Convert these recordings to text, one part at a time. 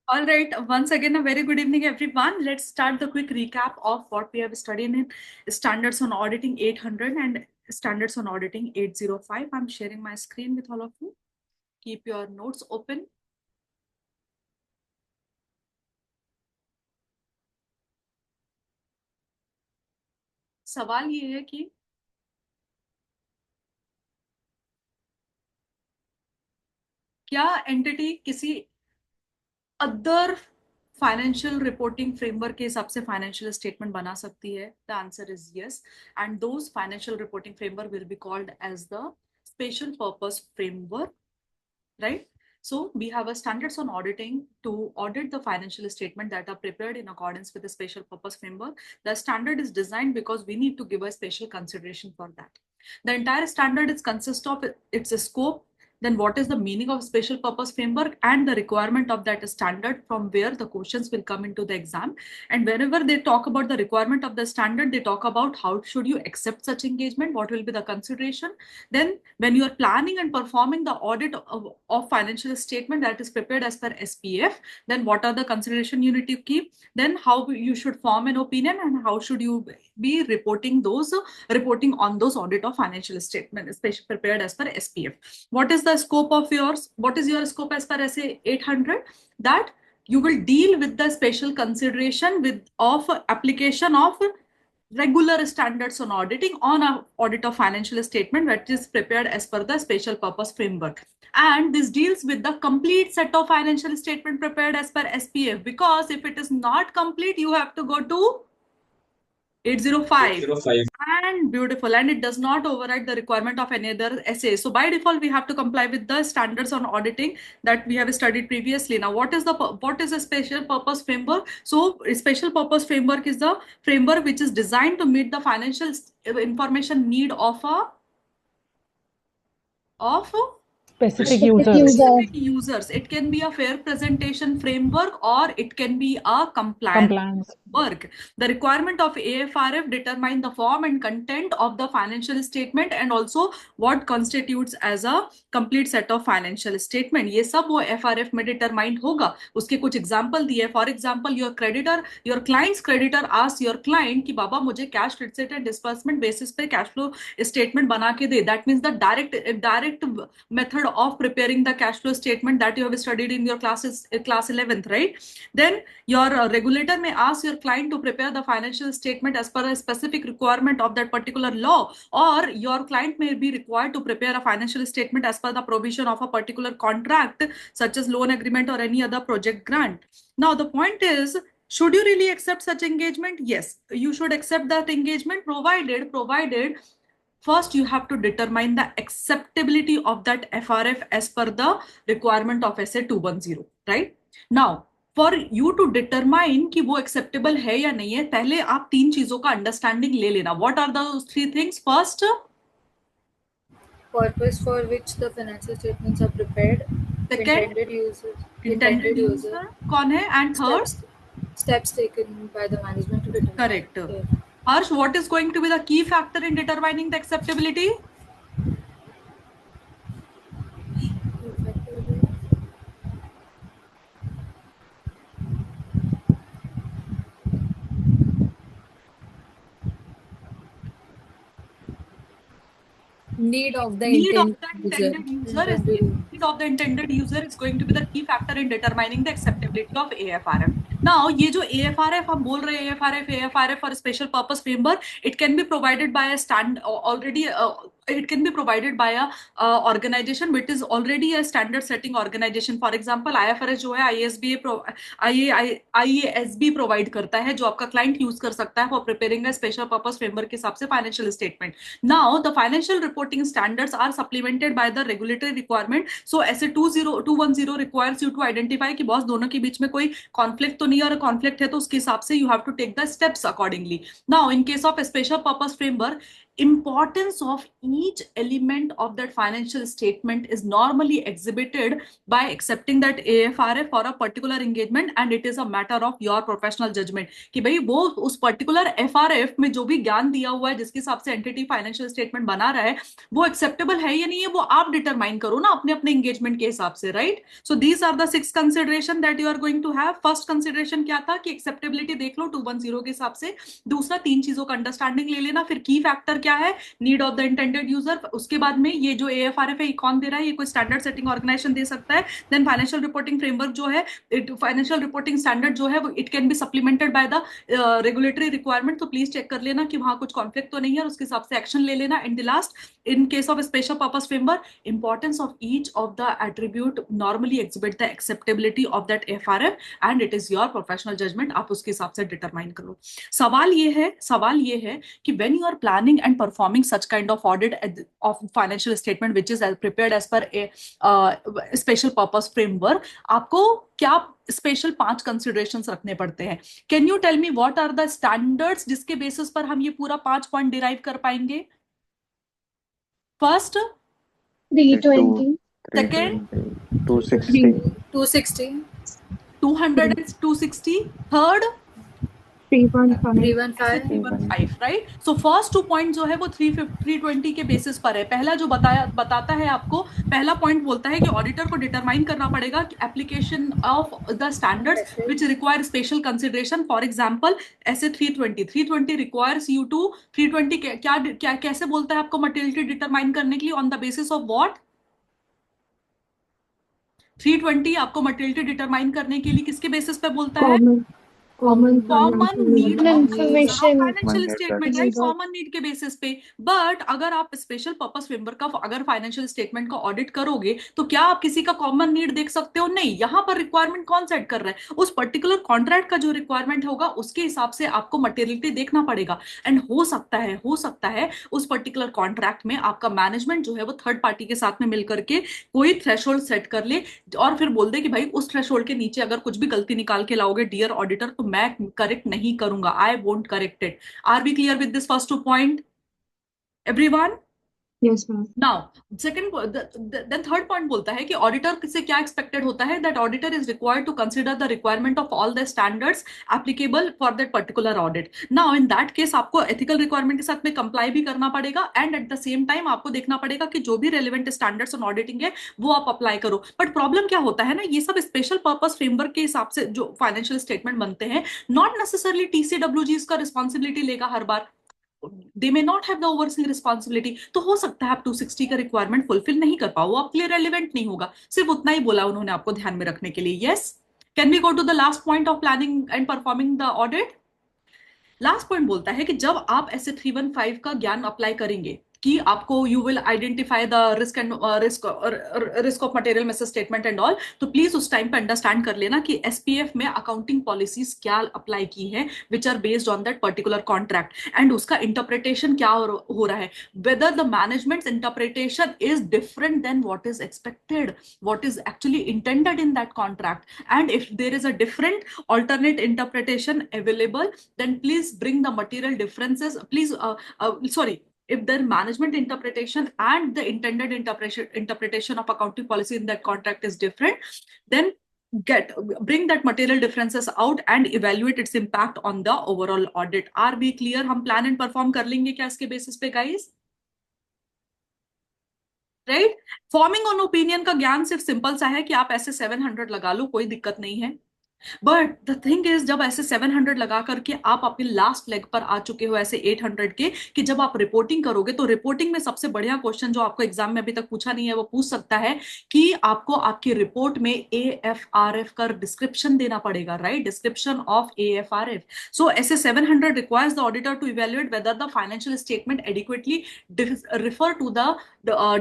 All right, once again, a very good evening, everyone. Let's start the quick recap of what we have studied in Standards on Auditing 800 and Standards on Auditing 805. I'm sharing my screen with all of you. Keep your notes open. सवाल ये है कि क्या entity किसी other financial reporting framework के हिसाब से financial statement बना सकती है? The answer is yes, and those financial reporting framework will be called as the special purpose framework, right? So we have a standards on auditing to audit the financial statement that are prepared in accordance with the special purpose framework. The standard is designed because we need to give a special consideration for that. The entire standard is consist of its scope, then what is the meaning of special purpose framework and the requirement of that standard from where the questions will come into the exam. And whenever they talk about the requirement of the standard, they talk about how should you accept such engagement, what will be the consideration. Then when you are planning and performing the audit of financial statement that is prepared as per SPF, then what are the consideration you need to keep, then how you should form an opinion and how should you be reporting on those audit of financial statement, especially prepared as per SPF. What is the scope of yours? What is your scope as per SA 800? That you will deal with the special consideration of application of regular standards on auditing on a audit of financial statement that is prepared as per the special purpose framework. And this deals with the complete set of financial statement prepared as per SPF, because if it is not complete, you have to go to 805. 805. And beautiful, and it does not override the requirement of any other essay. So by default, we have to comply with the standards on auditing that we have studied previously. Now, what is a special purpose framework? So a special purpose framework is the framework which is designed to meet the financial information need of specific users. It can be a fair presentation framework or it can be a compliance work. The requirement of AFRF determine the form and content of the financial statement and also what constitutes as a complete set of financial statement. ये सब वो FRF में determined होगा. उसके कुछ example दिए. For example, your client's creditor asks your client कि बाबा मुझे cash receipt and disbursement basis पे cash flow statement बना के दे. That means the direct method of preparing the cash flow statement that you have studied in your class 11th, right? Then your regulator may ask your client to prepare the financial statement as per a specific requirement of that particular law, or your client may be required to prepare a financial statement as per the provision of a particular contract such as loan agreement or any other project grant. Now the point is, should you really accept such engagement? Yes, you should accept that engagement, provided first you have to determine the acceptability of that FRF as per the requirement of SA 210, right? Now for you to determine कि वो acceptable है या नहीं है, पहले आप तीन चीजों का अंडरस्टैंडिंग ले लेना. What are the three things? First, purpose for which the financial statements are prepared. Second, intended user कौन है? And third, steps taken by the management to determine. Correct. Harsh, what is going to be the key factor in determining the acceptability? Need of the intended user is going to be the key factor in determining the acceptability of AFRF. Now, ये जो AFRF हम बोल रहे हैं, AFRF or special purpose framework, it can be provided by it can be provided by a organization which is already a standard setting organization. For example, IFRS जो है IASB provide करता है, जो आपका client use कर सकता है for preparing a special purpose framework के हिसाब से financial statement. Now, the financial reporting standards are supplemented by the regulatory requirement. So, SA 210 requires you to identify कि boss दोनों के बीच में कोई conflict तो नहीं है, और conflict है तो उसके हिसाब से you have to take the steps accordingly. Now, in case of a special purpose framework, importance of each element of that financial statement is normally exhibited by accepting that AFRF for a particular engagement, and it is a matter of your professional judgment कि भाई वो उस particular FRF में जो भी ज्ञान दिया हुआ है जिसके हिसाब से एंटिटी फाइनेंशियल स्टेटमेंट बना रहा है वो एक्सेप्टेबल है या नहीं है, वो आप डिटरमाइन करो ना अपने अपने एंगेजमेंट के हिसाब से, right? So these are the 6 consideration that you are going to have. First consideration क्या था कि एक्सेप्टेबिलिटी देख लो 210 के हिसाब से. दूसरा 3 चीजों का अंडरस्टैंडिंग ले लेना. फिर की फैक्टर क्या है, need of the intended user. उसके बाद में ये जो AFRF है ये कौन दे रहा है, ये कोई स्टैंडर्ड सेटिंग ऑर्गेनाइजेशन दे सकता है. देन फाइनेंशियल रिपोर्टिंग फ्रेमवर्क जो है, फाइनेंशियल रिपोर्टिंग स्टैंडर्ड जो है वो it can be supplemented by the regulatory requirement. तो प्लीज चेक कर लेना कि वहां कुछ कॉन्फ्लिक्ट तो नहीं है और उसके हिसाब से एक्शन ले लेना. And the last, in case of a special purpose framework, importance of each of the attribute normally exhibit the acceptability of that FRF, and it is your professional judgment. आप उसके हिसाब से determine करो. सवाल ये है कि when you are planning and performing such kind of audit of financial statement which is prepared as per a special purpose framework, आपको क्या स्पेशल 5 कंसिडरेशंस रखने पड़ते हैं. Can you tell me what are the standards जिसके basis पर हम ये पूरा 5 पॉइंट डिराइव कर पाएंगे? First, 320. second, 260. 260. 200 and 260. Third, 315. 315, right? So first 2 point जो है वो 320 के बेसिस पर है. पहला जो बताता है आपको, पहला पॉइंट बोलता है कि ऑडिटर को डिटरमाइन करना पड़ेगा कि application of the standards which require special consideration. For example ऐसे 320 रिक्वायर्स यू टू 320 क्या कैसे बोलता है आपको मटेरियलिटी डिटरमाइन करने के लिए, on the basis of what? 320 आपको मटेरियलिटी डिटरमाइन करने के लिए किसके बेसिस पे बोलता है? Common need information. Financial statement, right? Common need के बेसिस पे. बट अगर आप स्पेशल पर्पस फ्रेमवर्क का अगर फाइनेंशियल स्टेटमेंट का ऑडिट करोगे तो क्या आप किसी का कॉमन नीड देख सकते हो? नहीं. यहाँ पर रिक्वायरमेंट कौन सेट कर रहा है? उस पर्टिकुलर कॉन्ट्रैक्ट का जो रिक्वायरमेंट होगा उसके हिसाब से आपको मटेरियलिटी देखना पड़ेगा. एंड हो सकता है उस पर्टिकुलर कॉन्ट्रैक्ट में आपका मैनेजमेंट जो है वो थर्ड पार्टी के साथ में मिलकर के कोई थ्रेशोल्ड सेट कर ले और फिर बोल दे कि भाई उस थ्रेशोल्ड के नीचे अगर कुछ भी गलती निकाल के लाओगे डियर ऑडिटर तो मैं करेक्ट नहीं करूंगा. I won't correct it. Are we clear with this first 2 point everyone? Yes, ma'am. Now second then third point बोलता है कि ऑडिटर से क्या एक्सपेक्टेड होता है, that auditor is required to consider the requirement of all the standards applicable for that particular audit. Now in that case आपको ethical requirement के साथ में कंप्लाई भी करना पड़ेगा and at the same time आपको देखना पड़ेगा कि जो भी रेलिवेंट स्टैंडर्ड्स ऑन ऑडिटिंग है वो आप अप्लाई करो. बट प्रॉब्लम क्या होता है ना, ये सब स्पेशल पर्पस फ्रेमवर्क के हिसाब से जो फाइनेंशियल स्टेटमेंट बनते हैं, नॉट नेसेसरली TCWG का रिस्पॉन्सिबिलिटी लेगा हर बार. They may not have the overseeing responsibility. तो हो सकता है आप 260 का रिक्वायरमेंट फुलफिल नहीं कर पाओ, आपके लिए रेलिवेंट नहीं होगा. सिर्फ उतना ही बोला उन्होंने आपको ध्यान में रखने के लिए. Yes, can we go to the last point of planning and performing the audit? Last point बोलता है कि जब आप ऐसे 315 का ज्ञान अप्लाई करेंगे कि आपको you will identify the risk and risk of material miss statement and all, तो प्लीज उस टाइम पे अंडरस्टैंड कर लेना कि SPF में अकाउंटिंग पॉलिसीज क्या अप्लाई की है which are based on that particular contract and उसका इंटरप्रिटेशन क्या हो रहा है. Whether the management interpretation is different than what is expected, what is actually intended in that contract, and if there is a different alternate interpretation available, then please bring the material differences. If their management interpretation and the intended interpretation of accounting policy in that contract is different, then bring that material differences out and evaluate its impact on the overall audit. Are we clear? हम plan and perform कर लेंगे क्या इसके basis पे guys? Right? Forming on opinion का ज्ञान सिर्फ simple सा है कि आप ऐसे 700 लगा लो, कोई दिक्कत नहीं है. बट द थिंग इज जब ऐसे 700 लगा करके आप अपने लास्ट लेग पर आ चुके हो ऐसे 800 के, कि जब आप रिपोर्टिंग करोगे तो रिपोर्टिंग में सबसे बढ़िया क्वेश्चन जो आपको एग्जाम में अभी तक पूछा नहीं है वो पूछ सकता है कि आपको आपकी रिपोर्ट में AFRF का डिस्क्रिप्शन देना पड़ेगा, right? Description of AFRF. So SA 700 requires the auditor to evaluate whether the financial statement adequately refer to the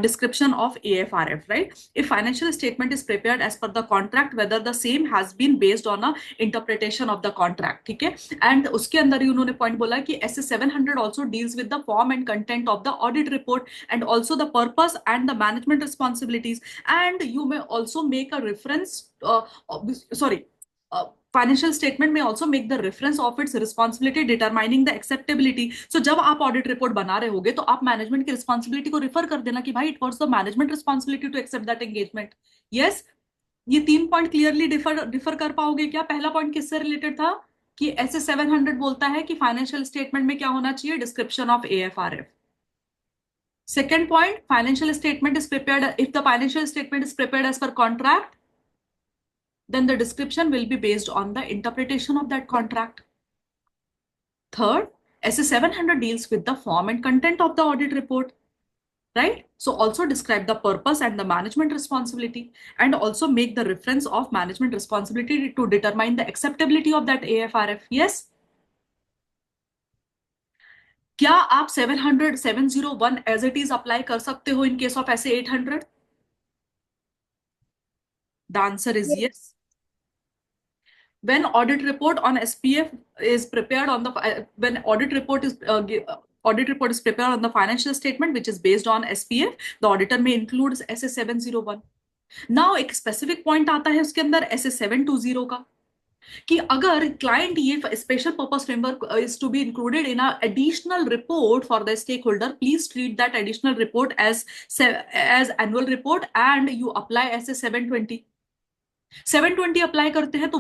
description of AFRF, right? If financial statement is prepared as per the contract, whether the same has been based on a interpretation of the contract, ठीक है? And उसके अंदर ही उन्होंने point बोला कि ऐसे 700 also deals with the form and content of the audit report and also the purpose and the management responsibilities, and you may also make a reference financial statement may also make the reference of its responsibility determining the acceptability. So जब आप audit report बना रहे होगे तो आप management की responsibility को refer कर देना कि भाई it was the management responsibility to accept that engagement. Yes, ये 3 पॉइंट क्लियरली डिफर कर पाओगे क्या? पहला पॉइंट किससे रिलेटेड था कि ऐसे 700 बोलता है कि फाइनेंशियल स्टेटमेंट में क्या होना चाहिए? Description of AFRF. Second point, financial statement is prepared. If the financial statement is prepared as per contract, then the description will be based on the interpretation of that contract. Third, SA 700 deals with the form and content of the audit report, right? So also describe the purpose and the management responsibility, and also make the reference of management responsibility to determine the acceptability of that AFRF. Yes? क्या आप 701 as it is apply कर सकते हो in case of SA 800? The answer is yes. When audit report on SPF is prepared on the when audit report is prepared on the financial statement which is based on SPF, the auditor may include SA 701. Now एक specific point आता है उसके अंदर SA 720 का कि अगर client ये special purpose framework is to be included in a additional report for the stakeholder, please treat that additional report as annual report and you apply SA 720. 720 apply करते हैं तो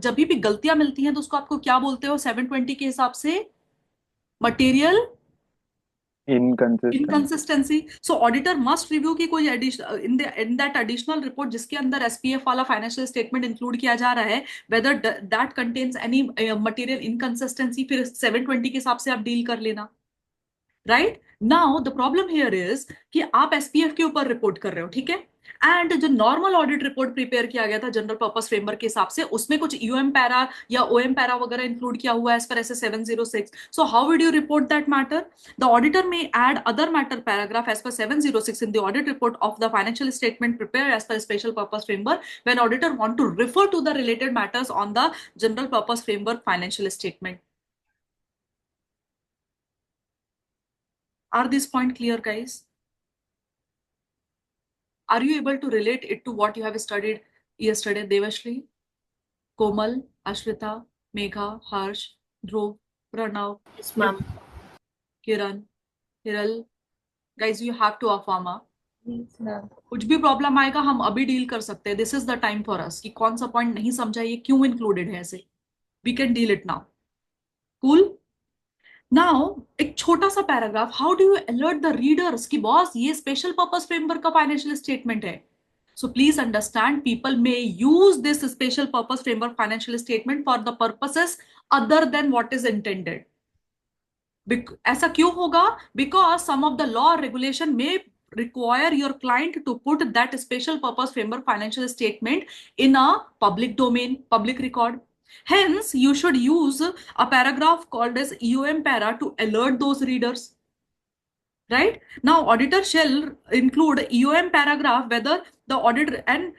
जब भी गलतियां मिलती हैं तो उसको आपको क्या बोलते हो 720 के हिसाब से? Material inconsistency. सो ऑडिटर मस्ट रिव्यू की कोई इन दैट एडिशनल रिपोर्ट जिसके अंदर SPF वाला फाइनेंशियल स्टेटमेंट इंक्लूड किया जा रहा है, whether that contains any material inconsistency, फिर 720 के हिसाब से आप डील कर लेना. Right now the problem here is कि आप SPF के ऊपर रिपोर्ट कर रहे हो, ठीक है, एंड जो नॉर्मल ऑडिट रिपोर्ट प्रिपेयर किया गया था जनरल पर्पस फ्रेमवर्क के हिसाब से उसमें कुछ UM पैरा या OM पैरा वगैरह इंक्लूड किया हुआ है as per SA 706. So how would you report that matter? The auditor may add other matter paragraph as per 706 in the audit report of the financial statement prepare as per special purpose framework when auditor want to refer to the related matters on the general purpose framework financial statement. Are these points clear, guys? Are you able to relate it to what you have studied yesterday, Devashri, Komal, Ashrita, Megha, Harsh, Dhruv, Pranav, Yes, ma'am. Kiran, Hiral? Guys, you have to affirm. Yes, ma'am. कुछ भी problem आएगा हम अभी deal कर सकते हैं. This is the time for us कि कौन सा पॉइंट नहीं समझा, ये क्यों इंक्लूडेड है ऐसे. We can deal it now. Cool. Now एक छोटा सा paragraph, how do you alert the readers कि बॉस ये स्पेशल पर्पस फ्रेमवर्क का फाइनेंशियल स्टेटमेंट है. So please understand people may use this special purpose framework financial statement for the purposes other than what is intended. ऐसा क्यों होगा? Because some of the law regulation में require your client to put that special purpose framework financial statement in a public domain, public record. Hence, you should use a paragraph called as EOM para to alert those readers. Right? Now, auditor shall include EOM paragraph whether the auditor and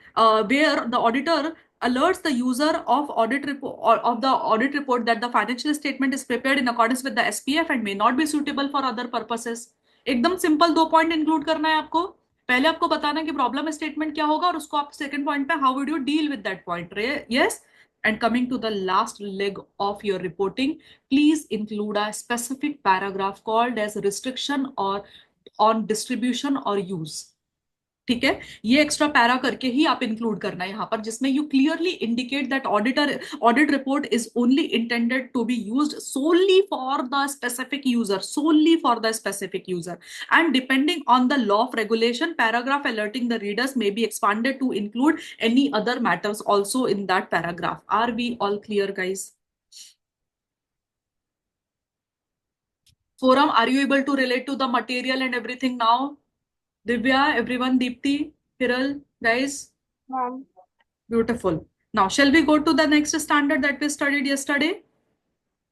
where the auditor alerts the user of audit report of the audit report that the financial statement is prepared in accordance with the SPF and may not be suitable for other purposes. एकदम simple 2 point include करना है आपको. पहले आपको बताना कि problem statement क्या होगा और उसको आप सेकंड पॉइंट पे how would you deal with that point. Yes. And coming to the last leg of your reporting, please include a specific paragraph called as restriction or on distribution or use. ठीक है, ये extra para करके ही आप include करना है यहाँ पर, जिसमें you clearly indicate that audit report is only intended to be used solely for the specific user, solely for the specific user, and depending on the law of regulation, paragraph alerting the readers may be expanded to include any other matters also in that paragraph. Are we all clear, guys? Forum, are you able to relate to the material and everything now? Divya, everyone, Deepti, Hiral, guys? Ma'am. Beautiful. Now, shall we go to the next standard that we studied yesterday?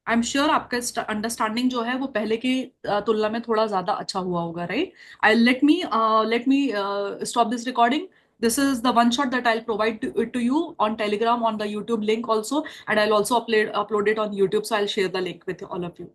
I'm sure आपका understanding जो है वो पहले की तुलना में थोड़ा ज्यादा अच्छा हुआ होगा, right? Let me stop this recording. This is the one shot that I'll provide to you on Telegram on the YouTube link also, and I'll also upload it on YouTube. So I'll share the link with all of you.